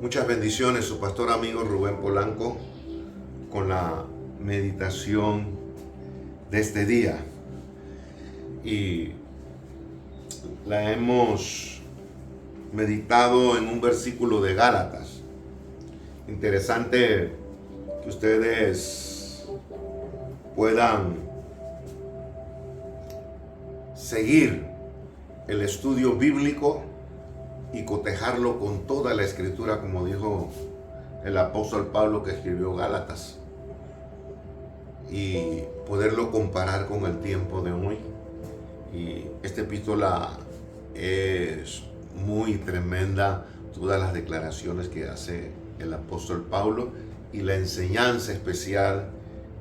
Muchas bendiciones, su pastor amigo Rubén Polanco, con la meditación de este día. Y la hemos meditado en un versículo de Gálatas. Interesante que ustedes puedan seguir el estudio bíblico y cotejarlo con toda la escritura, como dijo el apóstol Pablo que escribió Gálatas, y poderlo comparar con el tiempo de hoy. Y esta epístola es muy tremenda, todas las declaraciones que hace el apóstol Pablo y la enseñanza especial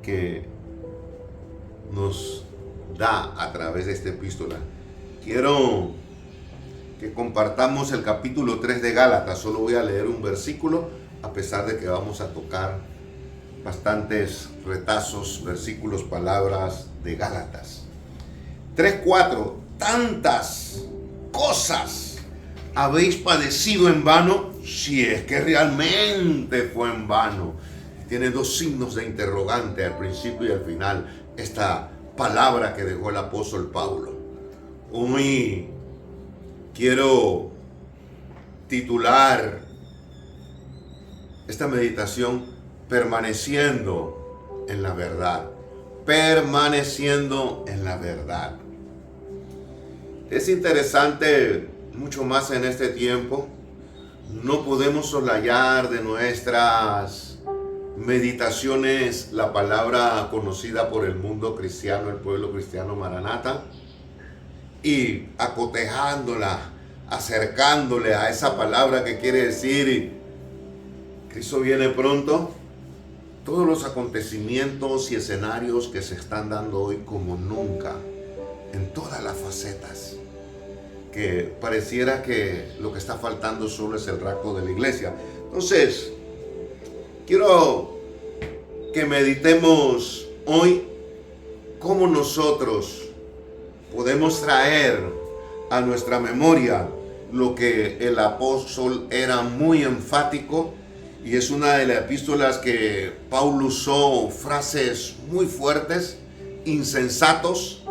que nos da a través de esta epístola. Quiero que compartamos el capítulo 3 de Gálatas. Solo voy a leer un versículo, a pesar de que vamos a tocar bastantes retazos, versículos, palabras de Gálatas. 3:4. Tantas cosas habéis padecido en vano, si es que realmente fue en vano. Tiene dos signos de interrogante al principio y al final esta palabra que dejó el apóstol Pablo. Hoy quiero titular esta meditación permaneciendo en la verdad. Permaneciendo en la verdad. Es interesante, mucho más en este tiempo. No podemos soslayar de nuestras meditaciones la palabra conocida por el mundo cristiano, el pueblo cristiano Maranata, y acotejándola, acercándole a esa palabra que quiere decir Cristo viene pronto. Todos los acontecimientos y escenarios que se están dando hoy como nunca, en todas las facetas, que pareciera que lo que está faltando solo es el rapto de la iglesia. Entonces, quiero que meditemos hoy cómo nosotros podemos traer a nuestra memoria lo que el apóstol era muy enfático, y es una de las epístolas que Pablo usó frases muy fuertes, insensatos,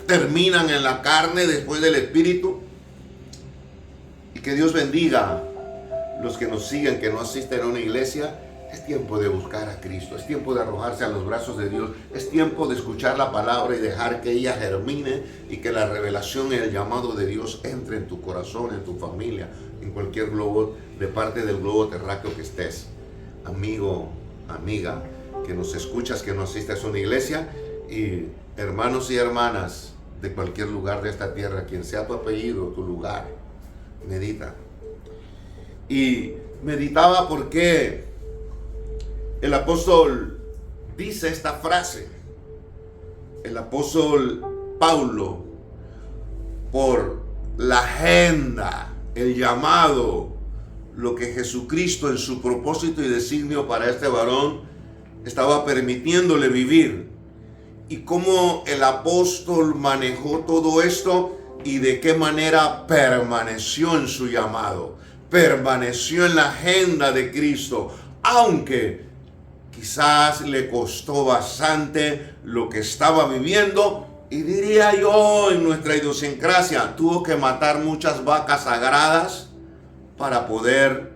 terminan en la carne después del espíritu. Y que Dios bendiga los que nos siguen, que no asisten a una iglesia. Es tiempo de buscar a Cristo, es tiempo de arrojarse a los brazos de Dios, es tiempo de escuchar la palabra y dejar que ella germine y que la revelación y el llamado de Dios entre en tu corazón, en tu familia, en cualquier globo, de parte del globo terráqueo que estés. Amigo, amiga, que nos escuchas, que no asistes a una iglesia, y hermanos y hermanas de cualquier lugar de esta tierra, quien sea tu apellido, tu lugar, medita. Y meditaba porque el apóstol dice esta frase. El apóstol Pablo, por la agenda, el llamado, lo que Jesucristo en su propósito y designio para este varón estaba permitiéndole vivir, y cómo el apóstol manejó todo esto y de qué manera permaneció en su llamado, permaneció en la agenda de Cristo, aunque quizás le costó bastante lo que estaba viviendo, y diría yo, en nuestra idiosincrasia, tuvo que matar muchas vacas sagradas para poder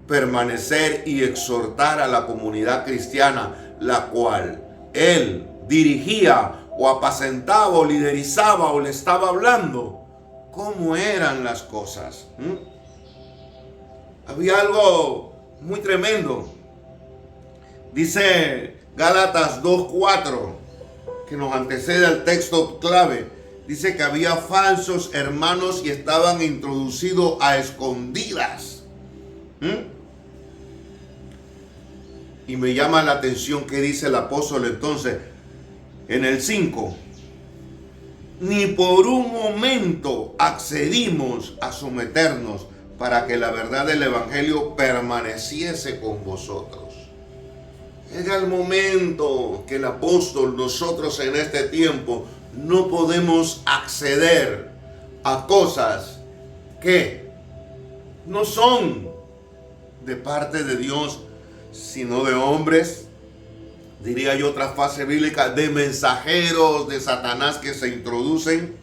permanecer y exhortar a la comunidad cristiana, la cual él dirigía o apacentaba o liderizaba o le estaba hablando. ¿Cómo eran las cosas? Había algo muy tremendo. Dice Gálatas 2:4, que nos antecede al texto clave. Dice que había falsos hermanos y estaban introducidos a escondidas. Y me llama la atención que dice el apóstol entonces en el 5. Ni por un momento accedimos a someternos para que la verdad del evangelio permaneciese con vosotros. Era el momento que el apóstol, nosotros en este tiempo, no podemos acceder a cosas que no son de parte de Dios, sino de hombres. Diría yo otra frase bíblica, de mensajeros de Satanás que se introducen.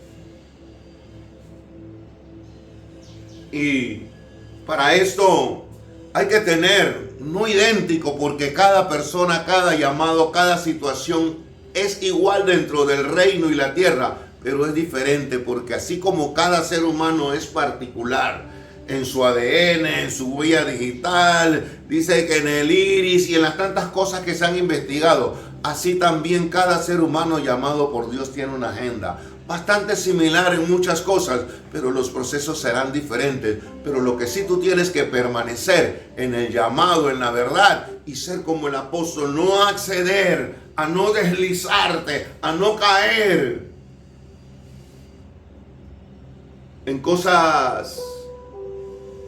Y para esto hay que tener, no idéntico, porque cada persona, cada llamado, cada situación es igual dentro del reino y la tierra, pero es diferente, porque así como cada ser humano es particular en su ADN, en su huella digital, dice que en el iris y en las tantas cosas que se han investigado, así también cada ser humano llamado por Dios tiene una agenda bastante similar en muchas cosas, pero los procesos serán diferentes. Pero lo que sí tú tienes que permanecer en el llamado, en la verdad, y ser como el apóstol, no acceder, a no deslizarte, a no caer en cosas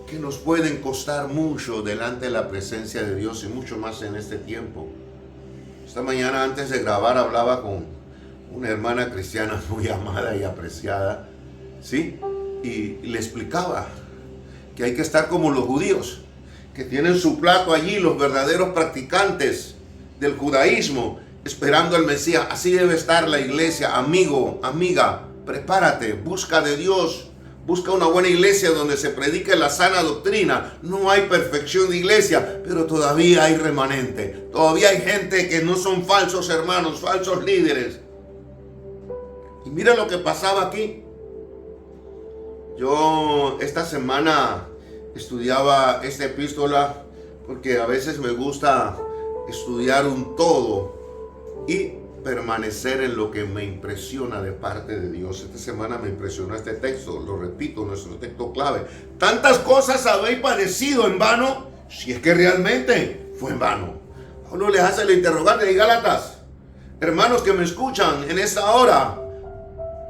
que nos pueden costar mucho delante de la presencia de Dios, y mucho más en este tiempo. Esta mañana, antes de grabar, hablaba con una hermana cristiana muy amada y apreciada, ¿sí? Y le explicaba que hay que estar como los judíos, que tienen su plato allí, los verdaderos practicantes del judaísmo, esperando al Mesías. Así debe estar la iglesia. Amigo, amiga, prepárate, busca de Dios, busca una buena iglesia donde se predique la sana doctrina. No hay perfección de iglesia, pero todavía hay remanente. Todavía hay gente que no son falsos hermanos, falsos líderes. Y mira lo que pasaba aquí. Yo esta semana estudiaba esta epístola porque a veces me gusta estudiar un todo y permanecer en lo que me impresiona de parte de Dios. Esta semana me impresionó este texto, lo repito, nuestro texto clave. Tantas cosas habéis padecido en vano, si es que realmente fue en vano. Pablo les hace el interrogante de Gálatas. Hermanos que me escuchan en esta hora,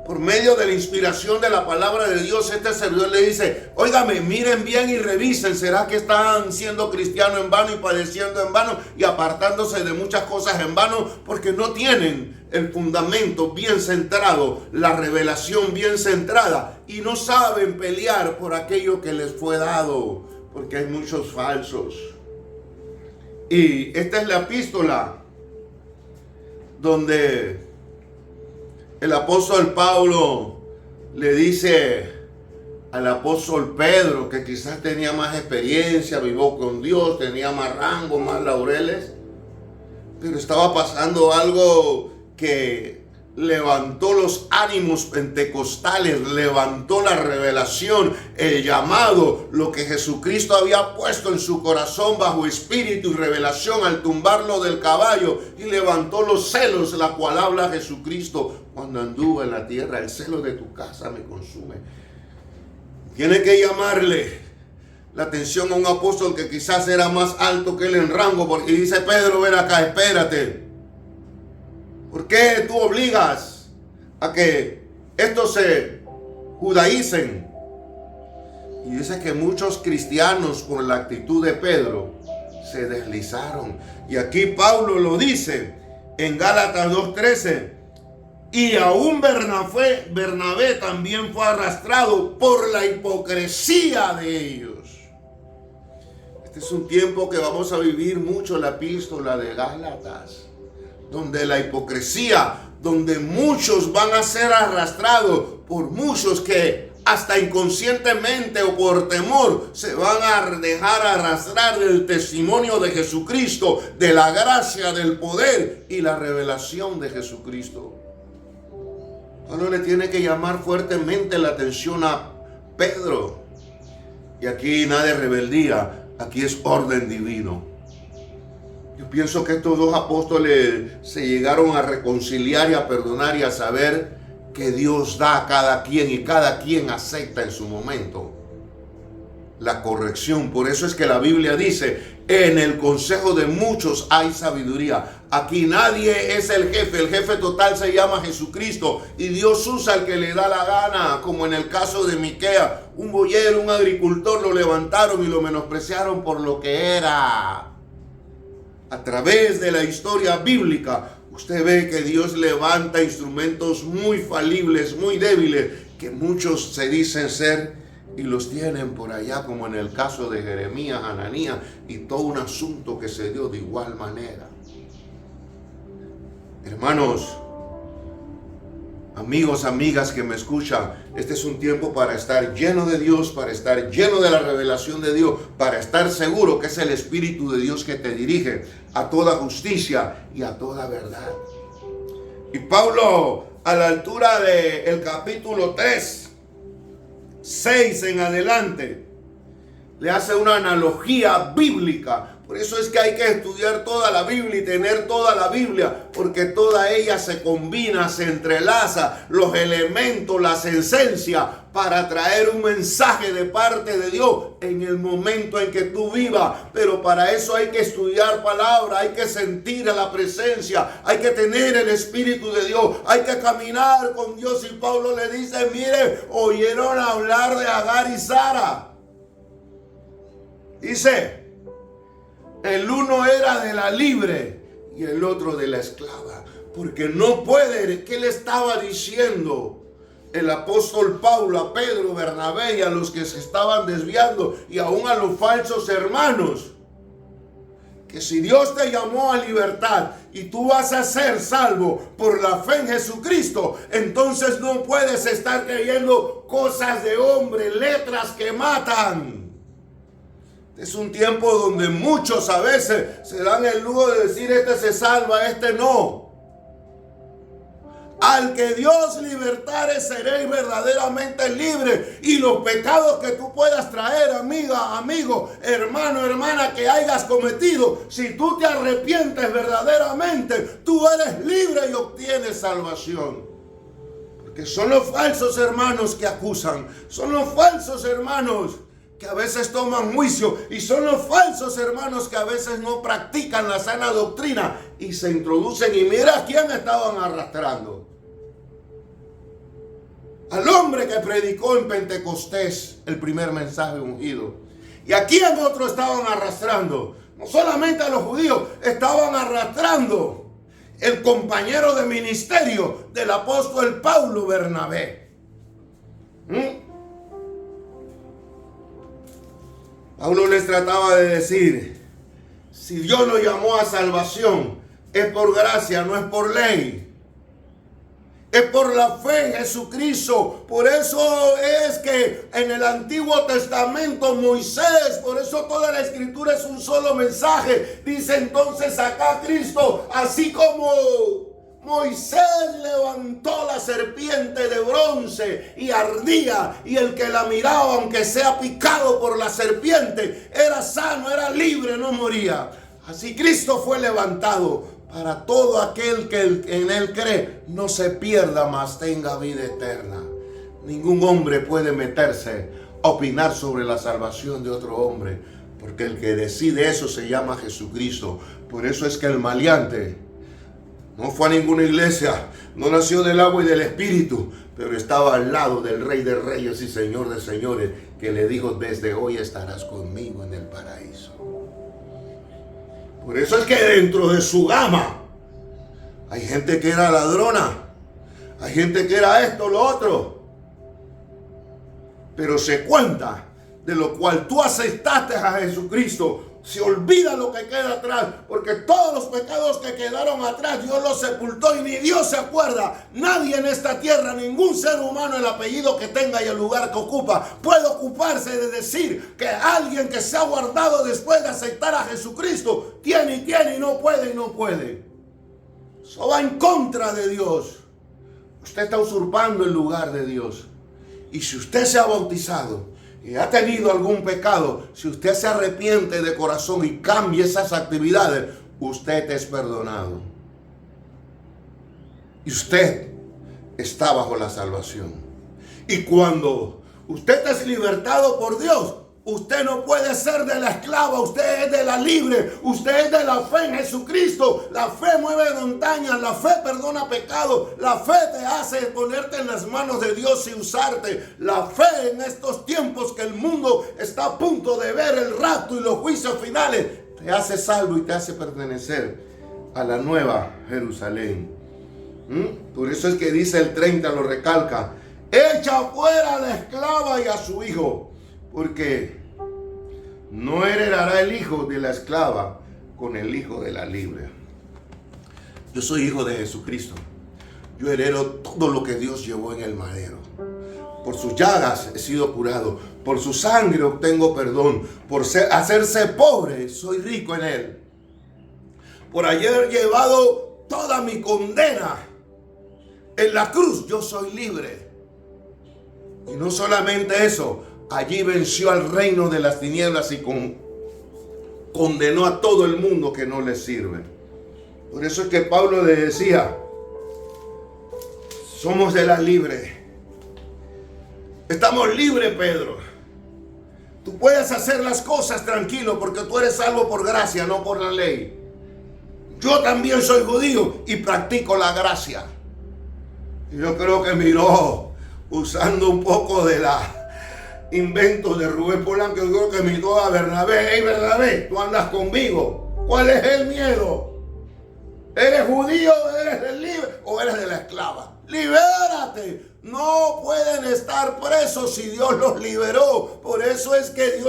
por medio de la inspiración de la palabra de Dios, este servidor le dice: óigame, miren bien y revisen, ¿será que están siendo cristianos en vano y padeciendo en vano y apartándose de muchas cosas en vano? Porque no tienen el fundamento bien centrado, la revelación bien centrada, y no saben pelear por aquello que les fue dado, porque hay muchos falsos. Y esta es la epístola donde el apóstol Pablo le dice al apóstol Pedro, que quizás tenía más experiencia, vivió con Dios, tenía más rango, más laureles, pero estaba pasando algo que levantó los ánimos pentecostales, levantó la revelación, el llamado, lo que Jesucristo había puesto en su corazón bajo espíritu y revelación al tumbarlo del caballo, y levantó los celos, la cual habla Jesucristo cuando anduvo en la tierra. El celo de tu casa me consume. Tiene que llamarle la atención a un apóstol que quizás era más alto que él en rango, porque dice: Pedro, ven acá, espérate. ¿Por qué tú obligas a que estos se judaicen? Y dice que muchos cristianos, por la actitud de Pedro, se deslizaron. Y aquí Pablo lo dice en Gálatas 2:13. Y aún Bernabé también fue arrastrado por la hipocresía de ellos. Este es un tiempo que vamos a vivir mucho, la epístola de Gálatas, donde la hipocresía, donde muchos van a ser arrastrados por muchos que hasta inconscientemente o por temor se van a dejar arrastrar del testimonio de Jesucristo, de la gracia, del poder y la revelación de Jesucristo. Pablo le tiene que llamar fuertemente la atención a Pedro. Y aquí nada de rebeldía, aquí es orden divino. Yo pienso que estos dos apóstoles se llegaron a reconciliar y a perdonar y a saber que Dios da a cada quien y cada quien acepta en su momento la corrección. Por eso es que la Biblia dice: en el consejo de muchos hay sabiduría. Aquí nadie es el jefe total se llama Jesucristo, y Dios usa al que le da la gana, como en el caso de Miquea, un boyero, un agricultor, lo levantaron y lo menospreciaron por lo que era. A través de la historia bíblica, usted ve que Dios levanta instrumentos muy falibles, muy débiles, que muchos se dicen ser y los tienen por allá, como en el caso de Jeremías, Ananías, y todo un asunto que se dio de igual manera. Hermanos, amigos, amigas que me escuchan, este es un tiempo para estar lleno de Dios, para estar lleno de la revelación de Dios, para estar seguro que es el Espíritu de Dios que te dirige a toda justicia y a toda verdad. Y Pablo, a la altura del capítulo 3, 6 en adelante, le hace una analogía bíblica. Por eso es que hay que estudiar toda la Biblia y tener toda la Biblia, porque toda ella se combina, se entrelaza, los elementos, las esencias, para traer un mensaje de parte de Dios en el momento en que tú vivas. Pero para eso hay que estudiar palabra, hay que sentir a la presencia, hay que tener el Espíritu de Dios, hay que caminar con Dios. Y Pablo le dice, mire, oyeron hablar de Agar y Sara. Dice, el uno era de la libre y el otro de la esclava. Porque no puede. ¿Qué le estaba diciendo el apóstol Pablo a Pedro, Bernabé y a los que se estaban desviando y aún a los falsos hermanos? Que si Dios te llamó a libertad y tú vas a ser salvo por la fe en Jesucristo, entonces no puedes estar creyendo cosas de hombre, letras que matan. Es un tiempo donde muchos a veces se dan el lujo de decir, este se salva, este no. Al que Dios libertare seréis verdaderamente libres. Y los pecados que tú puedas traer, amiga, amigo, hermano, hermana, que hayas cometido, si tú te arrepientes verdaderamente, tú eres libre y obtienes salvación. Porque son los falsos hermanos que acusan, son los falsos hermanos que a veces toman juicio, y son los falsos hermanos que a veces no practican la sana doctrina y se introducen, y mira a quién estaban arrastrando. Al hombre que predicó en Pentecostés el primer mensaje ungido. ¿Y a quién otro estaban arrastrando? No solamente a los judíos, estaban arrastrando el compañero de ministerio del apóstol Pablo, Bernabé. Pablo les trataba de decir, si Dios lo llamó a salvación, es por gracia, no es por ley. Es por la fe en Jesucristo. Por eso es que en el Antiguo Testamento Moisés, por eso toda la Escritura es un solo mensaje. Dice entonces acá Cristo, así como Moisés levantó la serpiente de bronce y ardía, y el que la miraba, aunque sea picado por la serpiente, era sano, era libre, no moría. Así Cristo fue levantado para todo aquel que en él cree, no se pierda, mas tenga vida eterna. Ningún hombre puede meterse a opinar sobre la salvación de otro hombre, porque el que decide eso se llama Jesucristo. Por eso es que el maleante no fue a ninguna iglesia, no nació del agua y del Espíritu, pero estaba al lado del Rey de Reyes y Señor de Señores, que le dijo, desde hoy estarás conmigo en el paraíso. Por eso es que dentro de su gama hay gente que era ladrona, hay gente que era esto, lo otro, pero se cuenta de lo cual tú aceptaste a Jesucristo. Se olvida lo que queda atrás, porque todos los pecados que quedaron atrás Dios los sepultó y ni Dios se acuerda. Nadie en esta tierra, ningún ser humano, el apellido que tenga y el lugar que ocupa, puede ocuparse de decir que alguien que se ha guardado después de aceptar a Jesucristo tiene y no puede y no puede. Eso va en contra de Dios. Usted está usurpando el lugar de Dios. Y si usted se ha bautizado y ha tenido algún pecado, si usted se arrepiente de corazón y cambia esas actividades, usted es perdonado. Y usted está bajo la salvación. Y cuando usted es libertado por Dios, usted no puede ser de la esclava, usted es de la libre, usted es de la fe en Jesucristo. La fe mueve montañas, la fe perdona pecados, la fe te hace ponerte en las manos de Dios y usarte. La fe en estos tiempos que el mundo está a punto de ver el rapto y los juicios finales, te hace salvo y te hace pertenecer a la nueva Jerusalén. Por eso es que dice el 30, lo recalca, echa fuera a la esclava y a su hijo, porque no heredará el hijo de la esclava con el hijo de la libre. Yo soy hijo de Jesucristo. Yo heredo todo lo que Dios llevó en el madero. Por sus llagas he sido curado. Por su sangre obtengo perdón. Por hacerse pobre, soy rico en él. Por haber llevado toda mi condena en la cruz, yo soy libre. Y no solamente eso, allí venció al reino de las tinieblas y condenó a todo el mundo que no le sirve. Por eso es que Pablo le decía, somos de la libre. Estamos libres, Pedro. Tú puedes hacer las cosas tranquilo porque tú eres salvo por gracia, no por la ley. Yo también soy judío y practico la gracia. Y yo creo que miró, usando un poco de la invento de Rubén Polanco, yo creo que miró a Bernabé. Hey, Bernabé, tú andas conmigo. ¿Cuál es el miedo? ¿Eres judío, eres del libre o eres de la esclava? ¡Libérate! No pueden estar presos si Dios los liberó. Por eso es que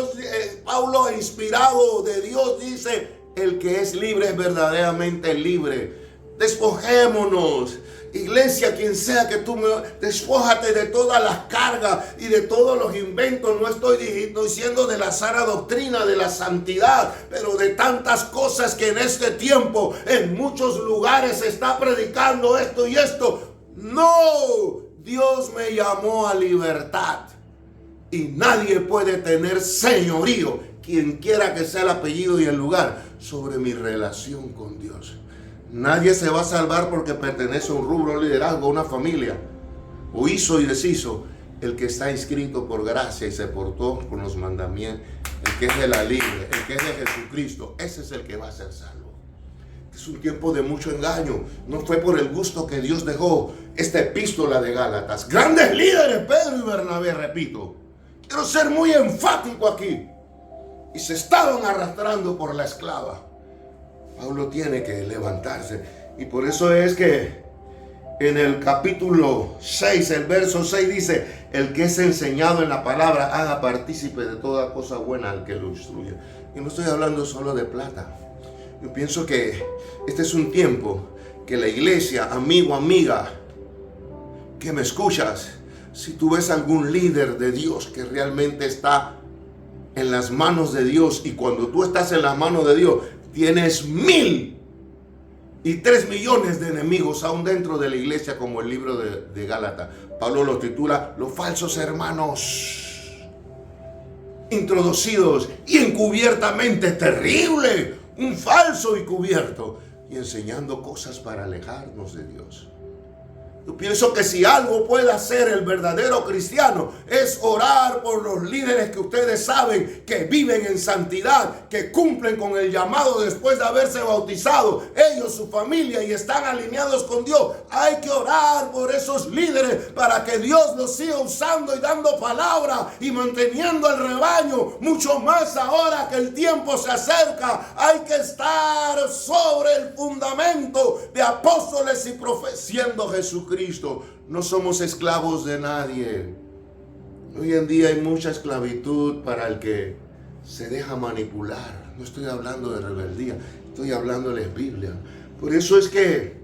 Pablo, inspirado de Dios, dice, el que es libre es verdaderamente libre. Despojémonos. Iglesia, quien sea que tú despójate de todas las cargas y de todos los inventos. No estoy diciendo de la sana doctrina de la santidad, pero de tantas cosas que en este tiempo en muchos lugares se está predicando esto y esto. No, Dios me llamó a libertad y nadie puede tener señorío, quien quiera que sea el apellido y el lugar, sobre mi relación con Dios. Nadie se va a salvar porque pertenece a un rubro, liderazgo, a una familia, o hizo y deshizo. El que está inscrito por gracia y se portó con los mandamientos, el que es de la libre, el que es de Jesucristo, ese es el que va a ser salvo. Es un tiempo de mucho engaño. No fue por el gusto que Dios dejó esta epístola de Gálatas. Grandes líderes, Pedro y Bernabé, repito. Quiero ser muy enfático aquí. Y se estaban arrastrando por la esclava. Pablo tiene que levantarse. Y por eso es que en el capítulo 6, el verso 6 dice, el que es enseñado en la palabra, haga partícipe de toda cosa buena al que lo instruye. Y no estoy hablando solo de plata. Yo pienso que este es un tiempo que la iglesia, amigo, amiga, que me escuchas, si tú ves algún líder de Dios que realmente está en las manos de Dios, y cuando tú estás en las manos de Dios, tienes 1,003 millones de enemigos aún dentro de la iglesia, como el libro de Gálatas. Pablo lo titula, los falsos hermanos introducidos y encubiertamente terrible. Un falso y cubierto, y enseñando cosas para alejarnos de Dios. Yo pienso que si algo puede hacer el verdadero cristiano es orar por los líderes que ustedes saben que viven en santidad, que cumplen con el llamado después de haberse bautizado, ellos, su familia, y están alineados con Dios. Hay que orar por esos líderes para que Dios los siga usando y dando palabra y manteniendo el rebaño, mucho más ahora que el tiempo se acerca. Hay que estar sobre el fundamento de apóstoles y profetas, siendo Jesucristo. No somos esclavos de nadie. Hoy en día hay mucha esclavitud para el que se deja manipular. No estoy hablando de rebeldía, estoy hablando de la Biblia. Por eso es que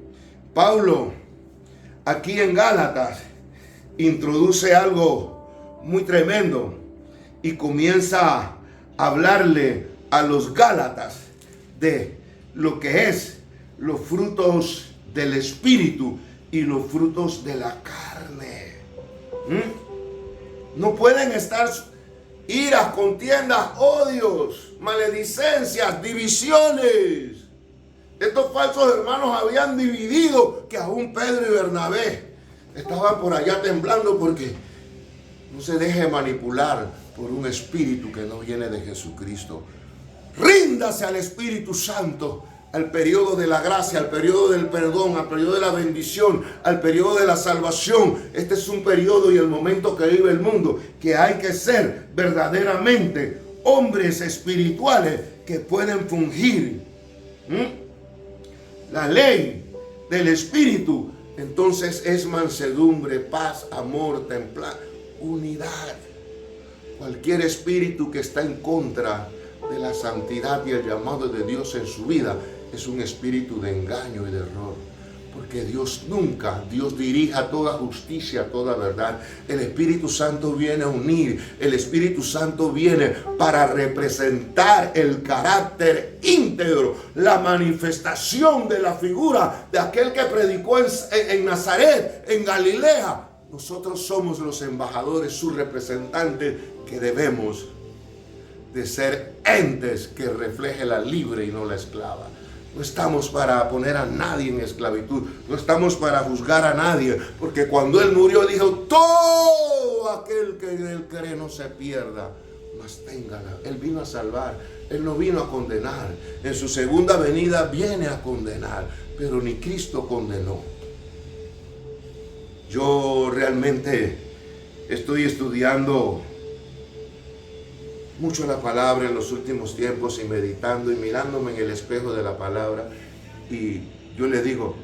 Pablo aquí en Gálatas introduce algo muy tremendo y comienza a hablarle a los Gálatas de lo que es los frutos del Espíritu y los frutos de la carne. No pueden estar iras, contiendas, odios, maledicencias, divisiones. Estos falsos hermanos habían dividido, que aún Pedro y Bernabé estaban por allá temblando porque no se deje manipular por un espíritu que no viene de Jesucristo. Ríndase al Espíritu Santo, al periodo de la gracia, al periodo del perdón, al periodo de la bendición, al periodo de la salvación. Este es un periodo y el momento que vive el mundo, que hay que ser verdaderamente hombres espirituales que pueden fungir la ley del Espíritu Entonces es mansedumbre, paz, amor, templanza, unidad. Cualquier espíritu que está en contra de la santidad y el llamado de Dios en su vida es un espíritu de engaño y de error. Porque Dios dirija toda justicia, toda verdad. El Espíritu Santo viene a unir. El Espíritu Santo viene para representar el carácter íntegro, la manifestación de la figura de aquel que predicó en Nazaret, en Galilea. Nosotros somos los embajadores, sus representantes, que debemos de ser entes que refleje la libre y no la esclava. No estamos para poner a nadie en esclavitud. No estamos para juzgar a nadie. Porque cuando Él murió dijo, todo aquel que en Él cree no se pierda, mas téngala. Él vino a salvar. Él no vino a condenar. En su segunda venida viene a condenar. Pero ni Cristo condenó. Yo realmente estoy estudiando mucho la palabra en los últimos tiempos y meditando y mirándome en el espejo de la palabra, y yo le digo,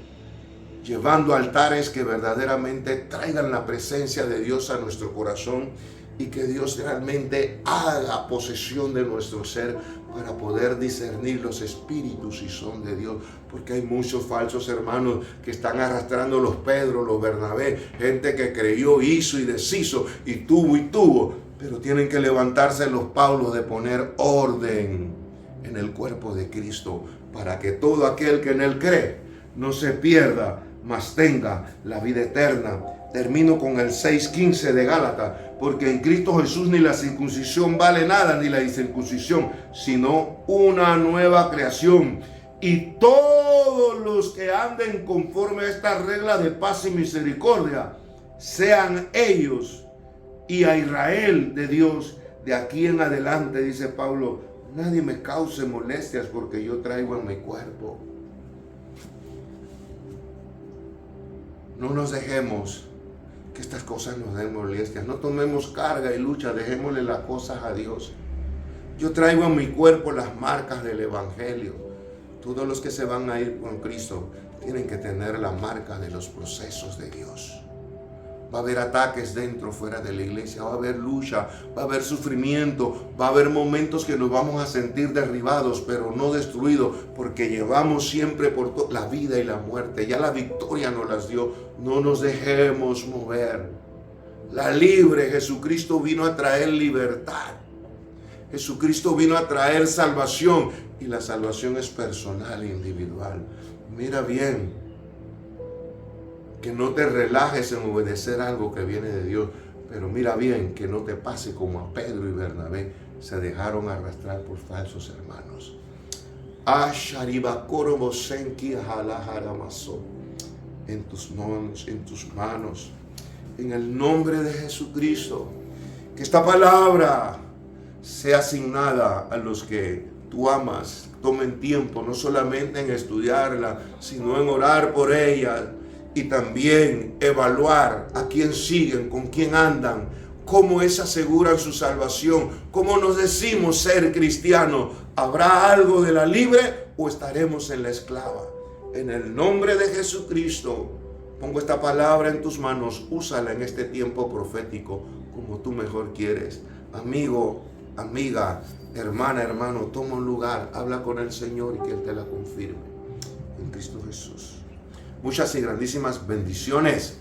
llevando altares que verdaderamente traigan la presencia de Dios a nuestro corazón y que Dios realmente haga posesión de nuestro ser para poder discernir los espíritus si son de Dios, porque hay muchos falsos hermanos que están arrastrando los Pedro, los Bernabé, gente que creyó, hizo y deshizo y tuvo, pero tienen que levantarse los Paulos de poner orden en el cuerpo de Cristo para que todo aquel que en Él cree no se pierda, mas tenga la vida eterna. Termino con el 6:15 de Gálatas, porque en Cristo Jesús ni la circuncisión vale nada, ni la incircuncisión, sino una nueva creación. Y todos los que anden conforme a esta regla de paz y misericordia, sean ellos y a Israel de Dios, de aquí en adelante, dice Pablo, nadie me cause molestias porque yo traigo en mi cuerpo. No nos dejemos que estas cosas nos den molestias. No tomemos carga y lucha, dejémosle las cosas a Dios. Yo traigo en mi cuerpo las marcas del Evangelio. Todos los que se van a ir con Cristo tienen que tener la marca de los procesos de Dios. Va a haber ataques dentro, fuera de la iglesia, va a haber lucha, va a haber sufrimiento, va a haber momentos que nos vamos a sentir derribados, pero no destruidos, porque llevamos siempre por la vida y la muerte. Ya la victoria nos las dio, no nos dejemos mover. La libre, Jesucristo vino a traer libertad. Jesucristo vino a traer salvación, y la salvación es personal e individual. Mira bien, que no te relajes en obedecer algo que viene de Dios, pero mira bien que no te pase como a Pedro y Bernabé, se dejaron arrastrar por falsos hermanos. En tus manos, en el nombre de Jesucristo, que esta palabra sea asignada a los que tú amas. Tomen tiempo no solamente en estudiarla, sino en orar por ella. Y también evaluar a quién siguen, con quién andan, cómo es aseguran su salvación, cómo nos decimos ser cristianos. ¿Habrá algo de la libre o estaremos en la esclava? En el nombre de Jesucristo, pongo esta palabra en tus manos. Úsala en este tiempo profético como tú mejor quieres. Amigo, amiga, hermana, hermano, toma un lugar, habla con el Señor y que Él te la confirme. En Cristo Jesús. Muchas y grandísimas bendiciones.